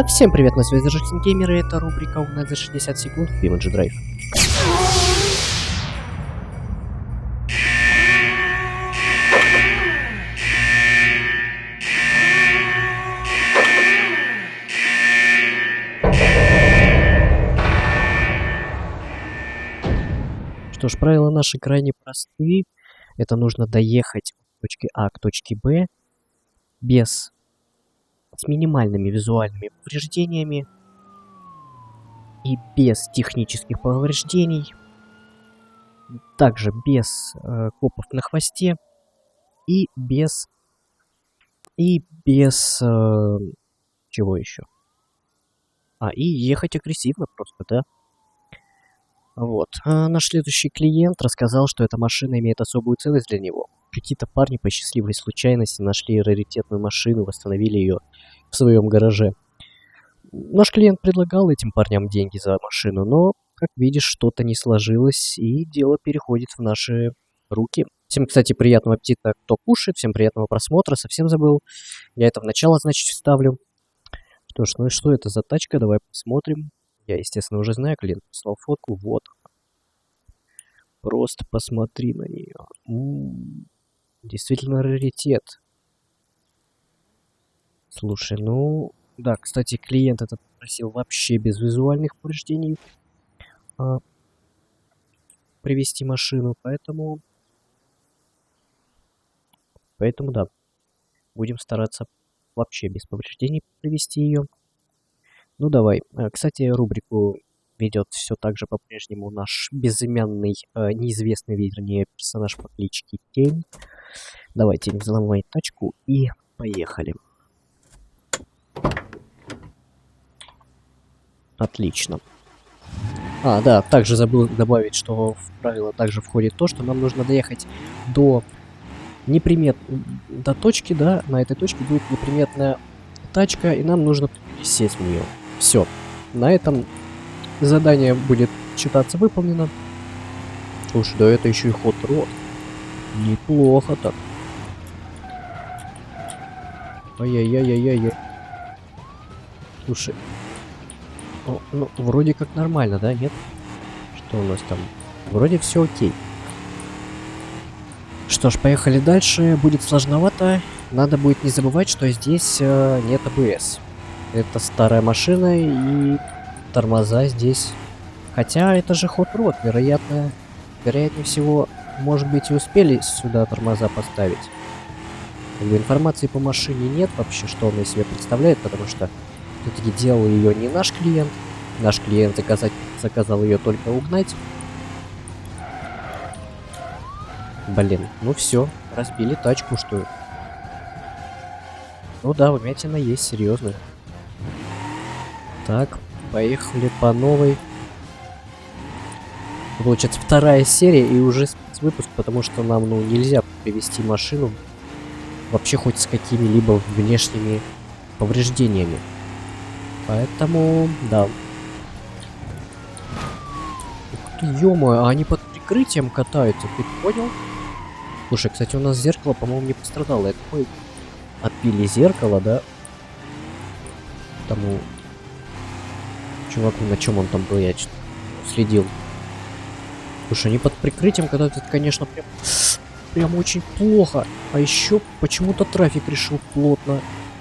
Всем привет, на связи Жексин Геймер, и это рубрика у нас за 60 секунд в Image Drive. Что ж, правила наши крайне просты. Это нужно доехать от точки А к точке Б с минимальными визуальными повреждениями и без технических повреждений, также без копов на хвосте и без чего еще? И ехать агрессивно просто, да? Вот. Наш следующий клиент рассказал, что эта машина имеет особую ценность для него. Какие-то парни по счастливой случайности нашли раритетную машину, восстановили ее в своем гараже. Наш клиент предлагал этим парням деньги за машину, но, как видишь, что-то не сложилось, и дело переходит в наши руки. Всем, кстати, приятного аппетита, кто кушает, всем приятного просмотра, совсем забыл. Я это в начало, значит, вставлю. Что ж, ну и что это за тачка, давай посмотрим. Я, естественно, уже знаю, клиент прислал фотку, вот. Просто посмотри на нее. Действительно раритет. Слушай, ну... Да, кстати, клиент этот просил вообще без визуальных повреждений привезти машину, поэтому... да, будем стараться вообще без повреждений привезти ее. Ну давай. Кстати, рубрику ведет все так же по-прежнему наш безымянный, неизвестный, вернее, персонаж по кличке Тень. Давайте взломай тачку и поехали. Отлично. Да, также забыл добавить, что в правило также входит то, что нам нужно доехать до точки, да, на этой точке будет неприметная тачка, и нам нужно сесть в нее. Все. На этом задание будет считаться выполнено. Слушай, да это еще и ход рот. Неплохо так. Ай-яй-яй-яй-яй. Слушай. Ну, вроде как нормально, да? Нет? Что у нас там? Вроде все окей. Что ж, поехали дальше. Будет сложновато. Надо будет не забывать, что здесь нет АБС. Это старая машина, и тормоза здесь... Хотя это же Hot Rod, вероятнее всего, может быть, и успели сюда тормоза поставить. Информации по машине нет вообще, что она из себя представляет, потому что все-таки делал ее не наш клиент. Наш клиент заказал ее только угнать. Блин, ну все, разбили тачку, что ли. Ну да, вмятина есть, серьезно. Так, поехали по новой. Получается, вторая серия и уже спецвыпуск, потому что нам, нельзя привезти машину вообще хоть с какими-либо внешними повреждениями. Поэтому, да. Ух ты, ё-моё, они под прикрытием катаются, ты понял? Слушай, кстати, у нас зеркало, по-моему, не пострадало. Это мы отпили зеркало, да? Тому чуваку, на чем он там был, я следил. Слушай, они под прикрытием катаются, это, конечно, прям очень плохо. А еще почему-то трафик решил плотно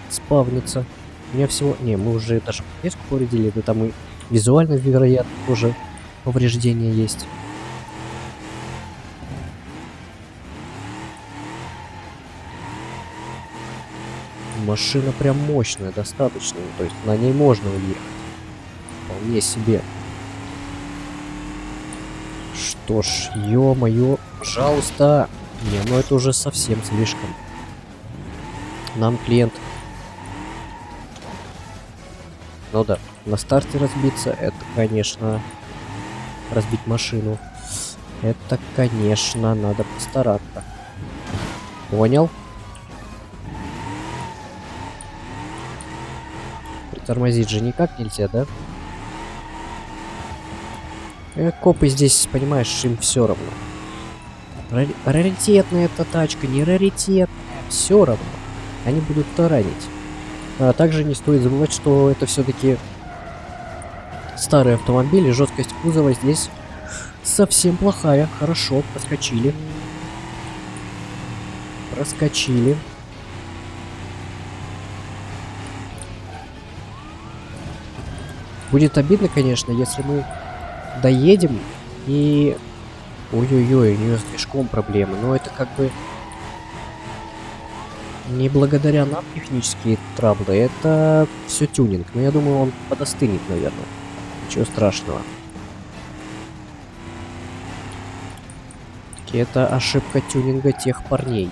спавниться. У меня всего... Не, мы уже даже подвеску повредили, да там и визуально, вероятно, тоже повреждения есть. Машина прям мощная, достаточно. То есть на ней можно уехать. Вполне себе. Что ж, ё-моё, пожалуйста. Не, ну это уже совсем слишком. Нам клиент... Ну да, на старте разбиться, это, конечно... Разбить машину. Это, конечно, надо постараться. Понял? Притормозить же никак нельзя, да? Копы здесь, понимаешь, им все равно. Раритетная эта тачка, не раритетная, все равно. Они будут таранить. А также не стоит забывать, что это все-таки старый автомобиль, и жесткость кузова здесь совсем плохая. Хорошо, проскочили. Проскочили. Будет обидно, конечно, если мы доедем и... Ой-ой-ой, у нее с движком проблемы. Но это как бы не благодаря нам технические траблы. Это все тюнинг. Но я думаю, он подостынет, наверное. Ничего страшного. Это ошибка тюнинга тех парней.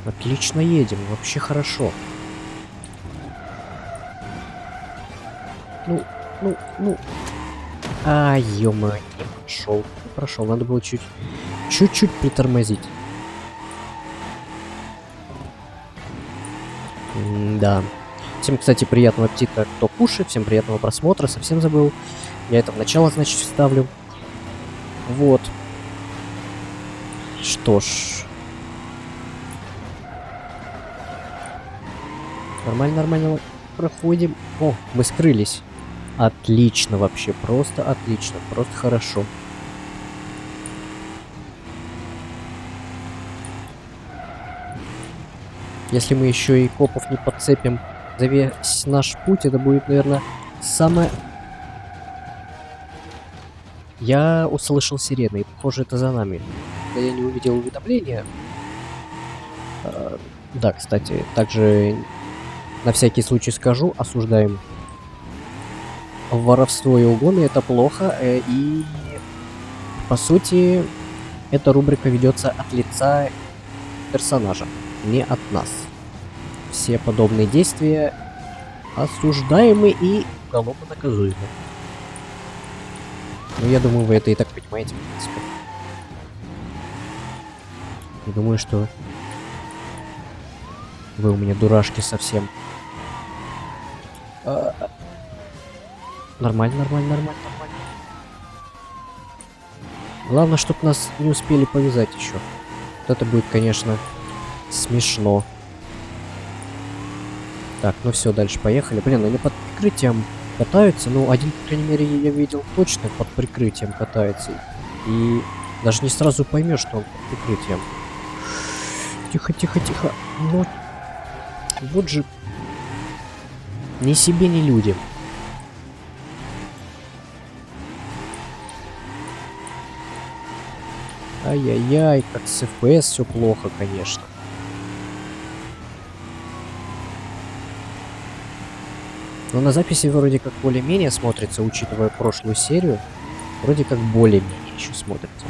Отлично едем. Вообще хорошо. Ну. А, ё-моё, не прошел. Не прошел. Надо было чуть-чуть притормозить. Да. Всем, кстати, приятного аппетита, кто кушает. Всем приятного просмотра. Совсем забыл. Я это в начало, значит, вставлю. Вот. Что ж. Нормально. Проходим. О, мы скрылись. Отлично вообще. Просто отлично. Просто хорошо. Если мы еще и копов не подцепим за весь наш путь, это будет, наверное, самое... Я услышал сирены, и похоже, это за нами. Да, я не увидел уведомления. Да, кстати, также на всякий случай скажу, осуждаем воровство и угон, и это плохо. И, по сути, эта рубрика ведется от лица персонажа, не от нас. Все подобные действия осуждаемы и уголовно наказуемы. Ну, я думаю, вы это и так понимаете, в принципе. Я думаю, что вы у меня дурашки совсем. Нормально. Главное, чтобы нас не успели повязать еще. Вот это будет, конечно, смешно. Так, ну все, дальше поехали. Блин, они под прикрытием катаются. Ну, один, по крайней мере, я видел точно под прикрытием катается. И даже не сразу поймешь, что он под прикрытием. Тихо. Ну, вот же ни себе, ни людям. Ай-яй-яй, как с FPS все плохо, конечно. Но на записи вроде как более-менее смотрится, учитывая прошлую серию. Вроде как более-менее еще смотрится.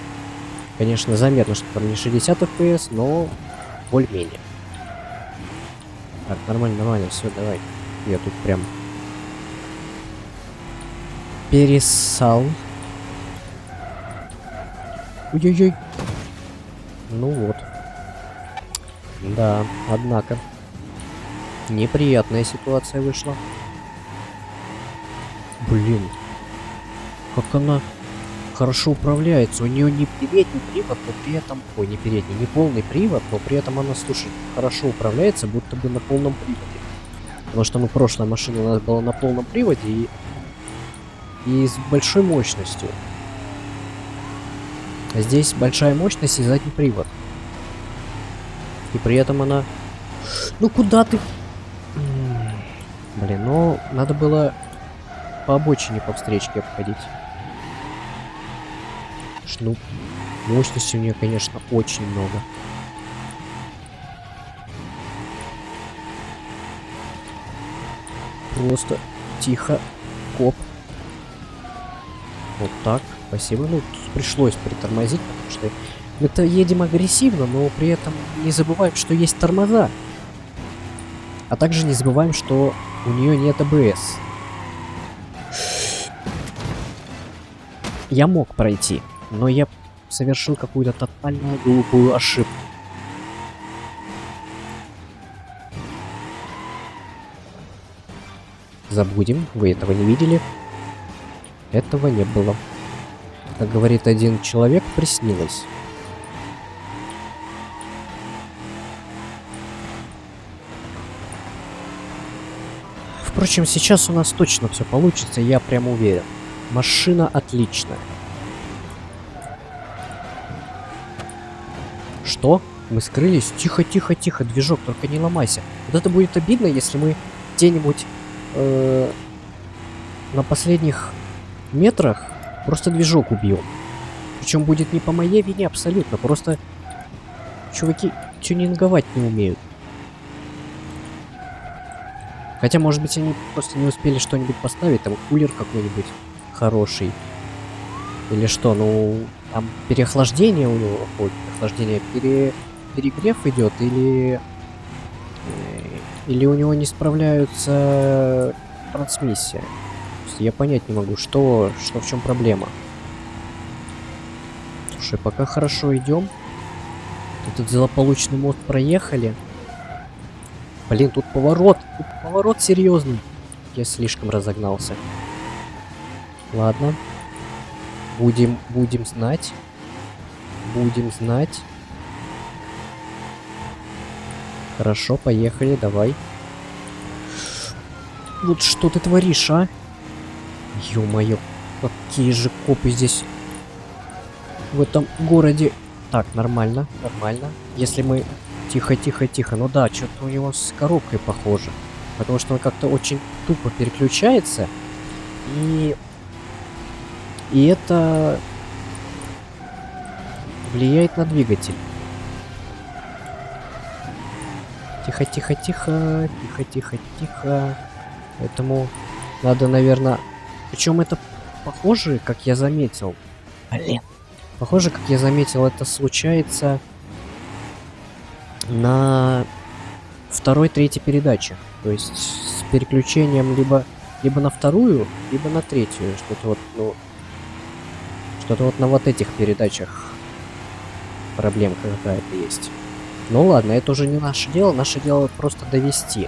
Конечно, заметно, что там не 60 FPS, но более-менее. Так, нормально, все, давай. Я тут прям пересал. Ой-ой-ой. Ну вот. Да, однако. Неприятная ситуация вышла. Блин. Как она хорошо управляется. У нее не передний привод, но при этом... Ой, не передний, не полный привод, но при этом она, слушай, хорошо управляется, будто бы на полном приводе. Потому что, ну, прошлая машина у нас была на полном приводе и с большой мощностью. А здесь большая мощность и задний привод. И при этом она... Ну куда ты? Блин, ну надо было по обочине по встречке обходить. Ну, мощности у нее, конечно, очень много. Просто тихо. Коп. Вот так. Спасибо. Ну, пришлось притормозить, потому что это едем агрессивно, но при этом не забываем, что есть тормоза. А также не забываем, что у нее нет АБС. Я мог пройти, но я совершил какую-то тотально глупую ошибку. Забудем, вы этого не видели. Этого не было. Как говорит один человек, приснилось. Впрочем, сейчас у нас точно все получится, я прям уверен. Машина отличная. Что? Мы скрылись? Тихо, тихо, тихо, движок, только не ломайся. Вот это будет обидно, если мы где-нибудь на последних метрах просто движок убьем. Причем будет не по моей вине абсолютно, просто чуваки тюнинговать не умеют. Хотя, может быть, они просто не успели что-нибудь поставить, там кулер какой-нибудь хороший. Или что, ну, там переохлаждение у него, охлаждение, перегрев идет, или у него не справляются трансмиссия. То есть я понять не могу, что в чем проблема. Слушай, пока хорошо идем. Этот злополучный мост проехали. Блин, тут поворот серьезный. Я слишком разогнался. Ладно. Будем знать. Будем знать. Хорошо, поехали, давай. Вот что ты творишь, а? Ё-моё, какие же копы здесь в этом городе. Так, нормально, нормально. Если мы... Тихо, тихо, тихо. Ну да, что-то у него с коробкой похоже. Потому что он как-то очень тупо переключается. И это влияет на двигатель. Тихо, тихо, тихо. Тихо, тихо, тихо. Поэтому надо, наверное... Причем это похоже, как я заметил. Блин. Похоже, как я заметил, это случается на второй, третьей передаче. То есть с переключением либо на вторую, либо на третью. Что-то вот, ну... Что-то вот на вот этих передачах проблемка какая-то есть. Ну ладно, это уже не наше дело. Наше дело просто довести.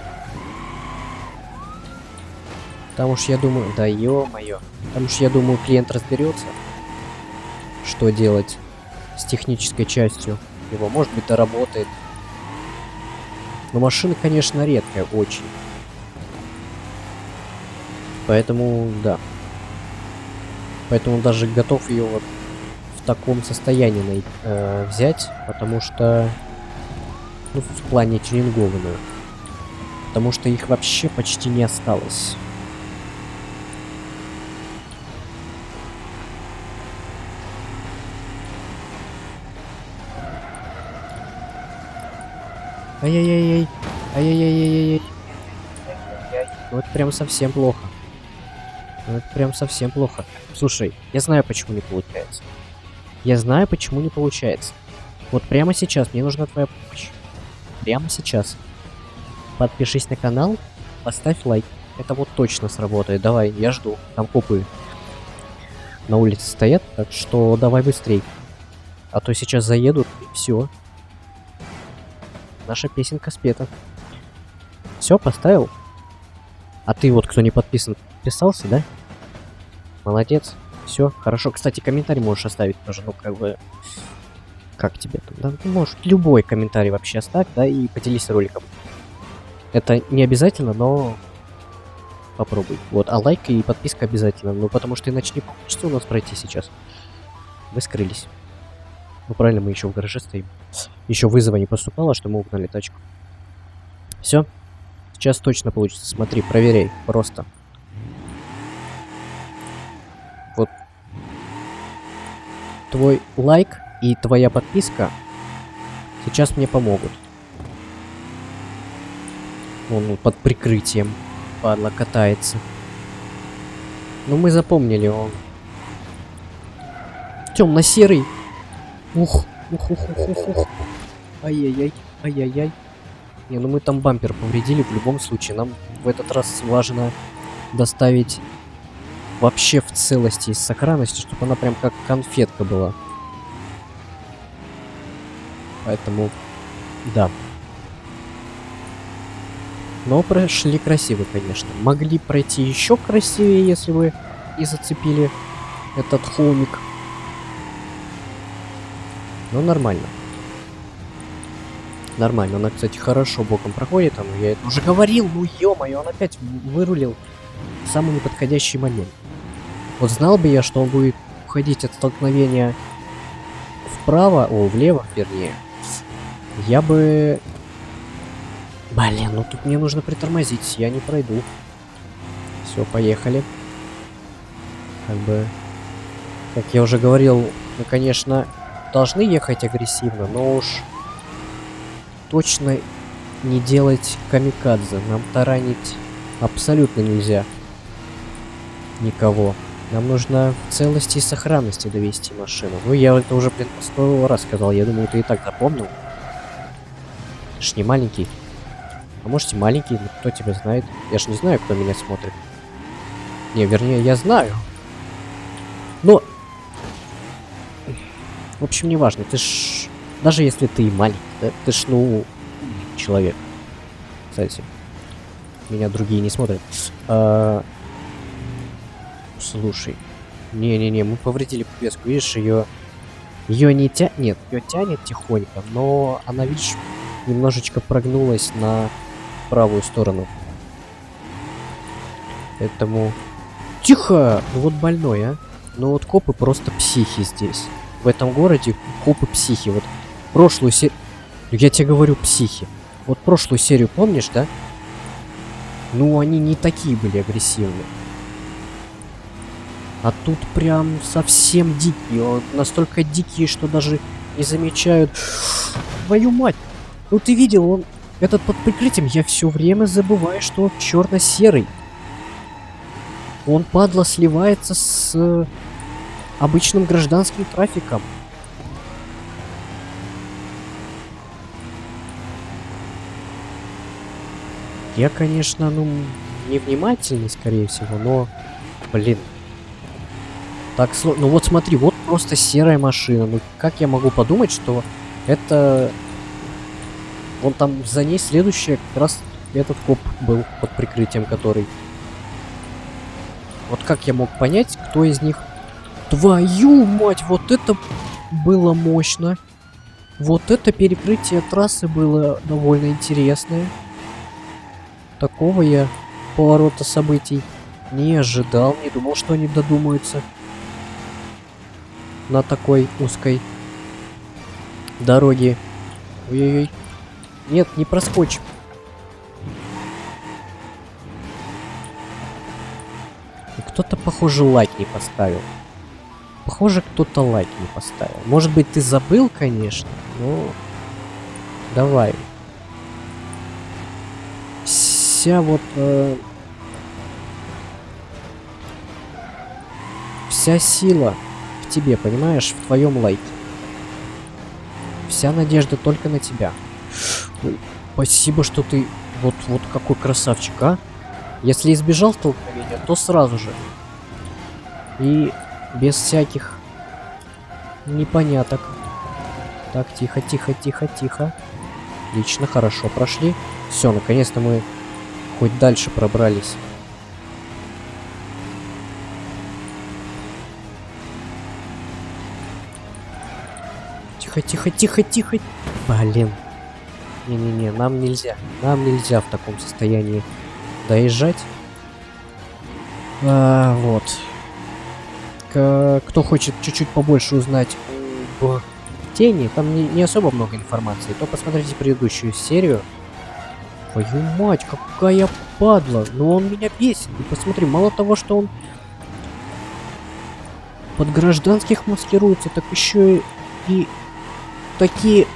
Потому что я думаю... Да ё-моё. Потому что я думаю, клиент разберется, что делать с технической частью его. Может быть, доработает. Но машина, конечно, редкая, очень. Поэтому, да. Поэтому даже готов ее вот в таком состоянии взять, потому что... Ну, в плане тюнингованную. Потому что их вообще почти не осталось. Ай-яй-яй-яй. Ай-яй-яй-яй-яй. Ну это прям совсем плохо. Ну это прям совсем плохо. Слушай, я знаю, почему не получается. Я знаю, почему не получается. Вот прямо сейчас мне нужна твоя помощь. Прямо сейчас. Подпишись на канал, поставь лайк. Это вот точно сработает. Давай, я жду. Там копы на улице стоят, так что давай быстрей. А то сейчас заедут и все. Наша песенка спета. Все, поставил? А ты вот, кто не подписан, подписался, да? Молодец. Все, хорошо. Кстати, комментарий можешь оставить тоже, ну, как бы... Как тебе там? Да, ты можешь любой комментарий вообще оставь, да, и поделись роликом. Это не обязательно, но... Попробуй. Вот, а лайк и подписка обязательно. Ну, потому что иначе не получится у нас пройти сейчас. Мы скрылись. Ну, правильно, мы еще в гараже стоим. Еще вызова не поступало, что мы угнали тачку. Все. Сейчас точно получится. Смотри, проверяй. Просто. Вот. Твой лайк и твоя подписка сейчас мне помогут. Он под прикрытием, падла, катается. Ну, мы запомнили, он темно-серый. Ух, ух, ух, ух, ух, ух. Ай-яй-яй, ай-яй-яй. Не, ну мы там бампер повредили в любом случае. Нам в этот раз важно доставить вообще в целости и сохранности, чтобы она прям как конфетка была. Поэтому, да. Но прошли красиво, конечно. Могли пройти еще красивее, если бы и зацепили этот холмик. Но нормально. Нормально. Она, кстати, хорошо боком проходит. Там, я это уже говорил. Ну, ё-моё, он опять вырулил в самый неподходящий момент. Вот знал бы я, что он будет уходить от столкновения влево, вернее, я бы... Блин, ну тут мне нужно притормозить, я не пройду. Все, поехали. Как бы... Как я уже говорил, мы, конечно, должны ехать агрессивно, но уж точно не делать камикадзе. Нам таранить абсолютно нельзя никого. Нам нужно в целости и сохранности довести машину. Ну, я это уже, блин, 100 раз сказал. Я думаю, ты и так запомнил. Ты ж не маленький. А может и маленький, но кто тебя знает? Я ж не знаю, кто меня смотрит. Не, вернее, я знаю. Но... В общем, неважно. Ты ж... Даже если ты и маленький, да? Ты ж, ну... Человек. Кстати. Меня другие не смотрят. Слушай. Не-не-не, мы повредили подвеску. Видишь, ее не тянет. Нет, ее тянет тихонько, но она, видишь, немножечко прогнулась на правую сторону. Поэтому... Тихо! Ну вот больной, а. Ну вот копы просто психи здесь. В этом городе копы психи. Вот прошлую серию... Я тебе говорю, психи. Вот прошлую серию помнишь, да? Ну, они не такие были агрессивные. А тут прям совсем дикие. Он настолько дикие, что даже не замечают. Твою мать! Ну ты видел, он... Этот под прикрытием, я все время забываю, что он черно-серый. Он, падла, сливается с обычным гражданским трафиком. Я, конечно, ну, невнимательный, скорее всего, но... Блин. Так сложно. Ну вот смотри, вот просто серая машина. Ну как я могу подумать, что это... Вон там за ней следующая как раз этот коп был под прикрытием, который... Вот как я мог понять, кто из них... Твою мать, вот это было мощно. Вот это перекрытие трассы было довольно интересное. Такого я поворота событий не ожидал, не думал, что они додумаются на такой узкой дороге. Ой-ой-ой. Нет, не проскочим. И кто-то, похоже, лайк не поставил. Похоже, кто-то лайк не поставил. Может быть, ты забыл, конечно, но... Давай. Вся вот... Вся сила в тебе, понимаешь? В твоем лайке. Вся надежда только на тебя. Ой, спасибо, что ты... Вот какой красавчик, а? Если избежал столкновения, то сразу же. И без всяких непоняток. Так, тихо, тихо, тихо, тихо. Отлично, хорошо прошли. Все, наконец-то мы хоть дальше пробрались. Тихо, тихо, тихо, тихо. Блин. Не-не-не, нам нельзя. Нам нельзя в таком состоянии доезжать. Вот. Кто хочет чуть-чуть побольше узнать об Тени, там не особо много информации, то посмотрите предыдущую серию. Твою мать, какая падла! Ну он меня бесит. И посмотри, мало того, что он под гражданских маскируется, так еще и такие...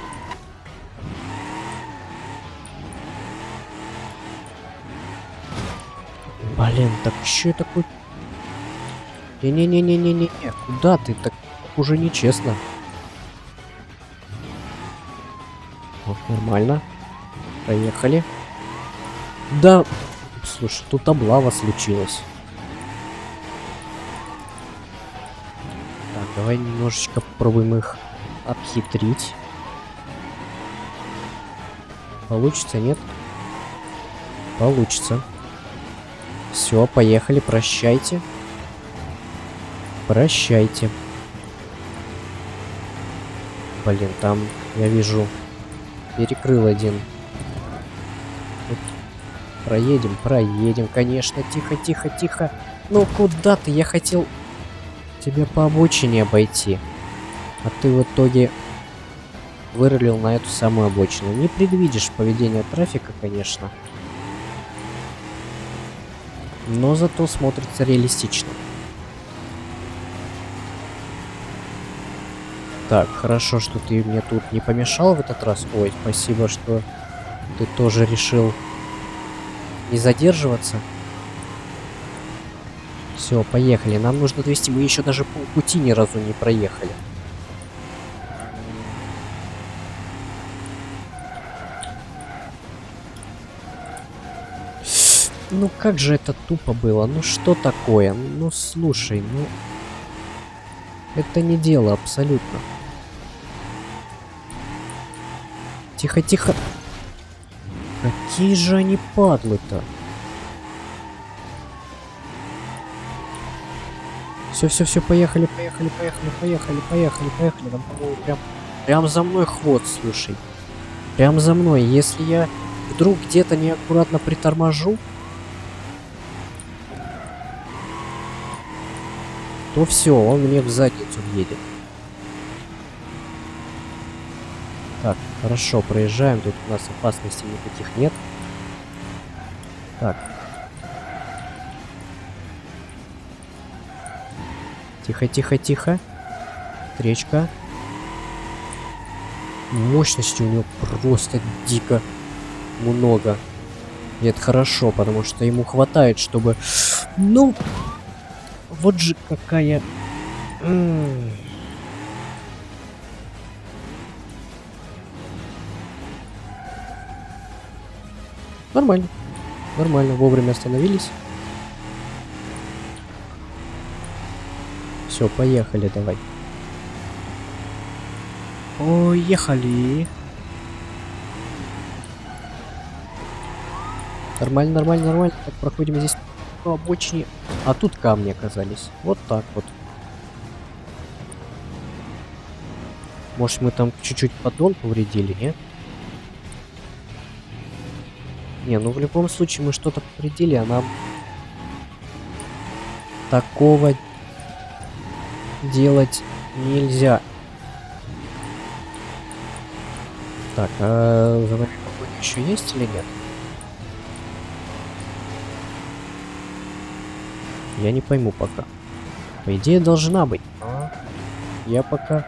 Блин, так еще и такой... Не-не-не-не-не-не, куда ты? Так уже нечестно. Вот, нормально. Поехали. Да, слушай, тут облава случилась. Так, давай немножечко попробуем их обхитрить. Получится, нет? Получится. Все, поехали, прощайте. Прощайте. Блин, там, я вижу, Перекрыл один. Вот. Проедем, конечно. Тихо. Ну куда ты? Я хотел тебя по обочине обойти. А ты в итоге вырулил на эту самую обочину. Не предвидишь поведение трафика, конечно. Но зато смотрится реалистично. Так, хорошо, что ты мне тут не помешал в этот раз. Ой, спасибо, что ты тоже решил не задерживаться. Все, поехали. Нам нужно довести. Мы еще даже полпути ни разу не проехали. Ну как же это тупо было? Ну что такое? Ну слушай, ну... Это не дело абсолютно. Тихо. Какие же они падлы-то? Все, поехали. Там, по-моему, прям за мной хвост, слушай. Прям за мной. Если я вдруг где-то неаккуратно приторможу, то все, он мне в задницу въедет. Так, хорошо, проезжаем. Тут у нас опасностей никаких нет. Так. Тихо. Встречка. Мощности у него просто дико много. И это хорошо, потому что ему хватает, чтобы... Ну... Вот же какая... Нормально, вовремя остановились. Все, поехали, давай. Поехали. Нормально. Так, проходим здесь по обочине. А тут камни оказались. Вот так вот. Может, мы там чуть-чуть поддон повредили, не? Не, ну в любом случае мы что-то повредили, а нам такого делать нельзя. Так, а за нами какой-то еще есть или нет? Я не пойму пока. По идее, должна быть. Я пока...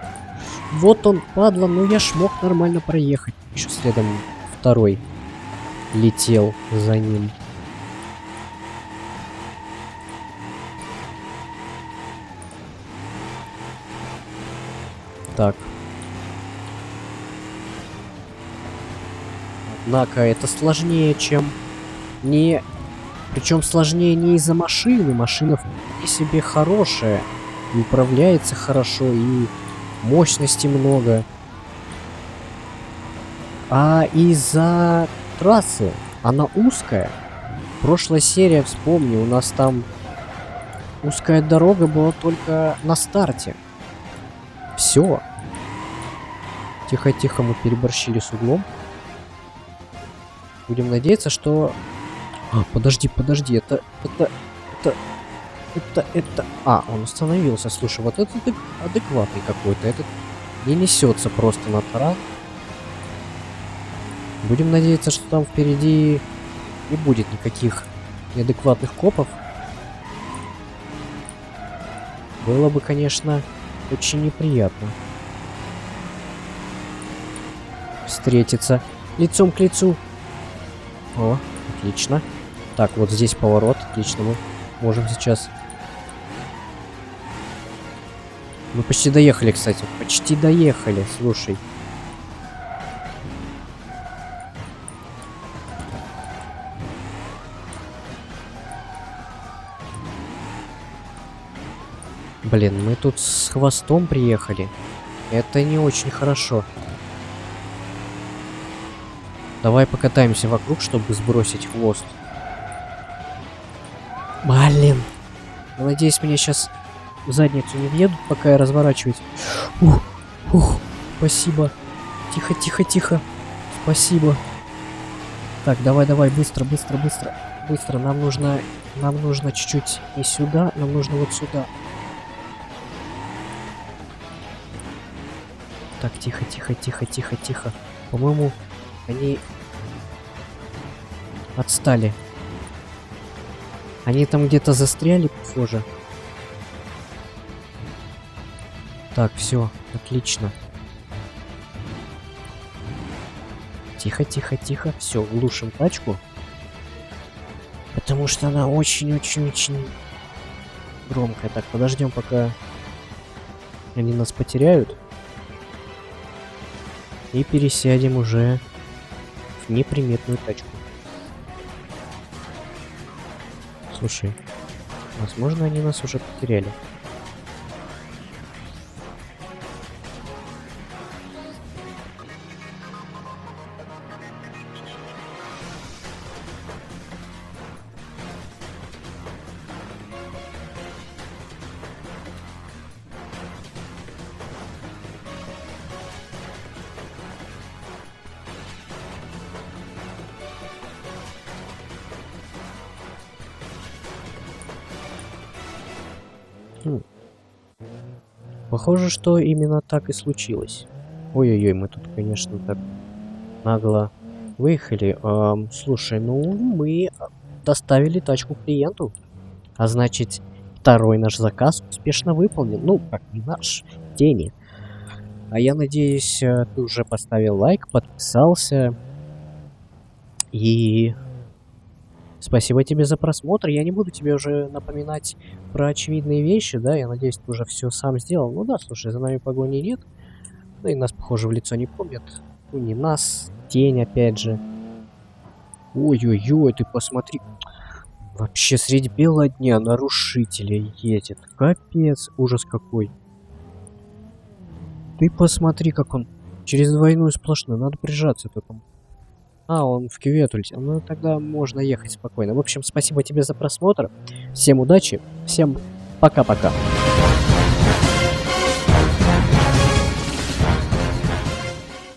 Вот он, падла, ну я ж мог нормально проехать. Еще следом второй летел за ним. Так. Однако это сложнее, чем не... Причем сложнее не из-за машины. Машина вполне себе хорошая. И управляется хорошо, и мощности много. А из-за трассы она узкая. Прошлая серия, вспомни, у нас там узкая дорога была только на старте. Все. Тихо, мы переборщили с углом. Будем надеяться, что... подожди, это... он остановился. Слушай, вот этот адекватный какой-то. Этот не несется просто на таран. Будем надеяться, что там впереди не будет никаких неадекватных копов. Было бы, конечно, очень неприятно встретиться лицом к лицу. О, отлично. Так, вот здесь поворот. Отлично, мы можем сейчас... Мы почти доехали, кстати. Почти доехали, слушай. Блин, мы тут с хвостом приехали. Это не очень хорошо. Давай покатаемся вокруг, чтобы сбросить хвост. Блин. Надеюсь, меня сейчас в задницу не въедут, пока я разворачиваюсь. Ух, спасибо. Тихо. Спасибо. Так, давай, быстро. Быстро, нам нужно чуть-чуть не сюда, нам нужно вот сюда. Так, тихо. По-моему, они отстали. Они там где-то застряли, похоже. Так, все, отлично. Тихо. Все, глушим тачку. Потому что она очень громкая. Так, подождем, пока они нас потеряют. И пересядем уже в неприметную тачку. Слушай, возможно, они нас уже потеряли. Похоже, что именно так и случилось. Ой-ой-ой, мы тут, конечно, так нагло выехали. Слушай, ну мы доставили тачку клиенту. А значит, второй наш заказ успешно выполнен. Ну, как не наш, Тени. А я надеюсь, ты уже поставил лайк, подписался. И спасибо тебе за просмотр. Я не буду тебе уже напоминать про очевидные вещи, да? Я надеюсь, ты уже все сам сделал. Ну да, слушай, за нами погони нет. Ну и нас, похоже, в лицо не помнят. Ну не нас, Тень опять же. Ой-ой-ой, ты посмотри. Вообще средь бела дня нарушителя едет. Капец, ужас какой. Ты посмотри, как он через двойную сплошную. Надо прижаться к этому. А, он в кювет улетел. Ну, тогда можно ехать спокойно. В общем, спасибо тебе за просмотр. Всем удачи. Всем пока-пока.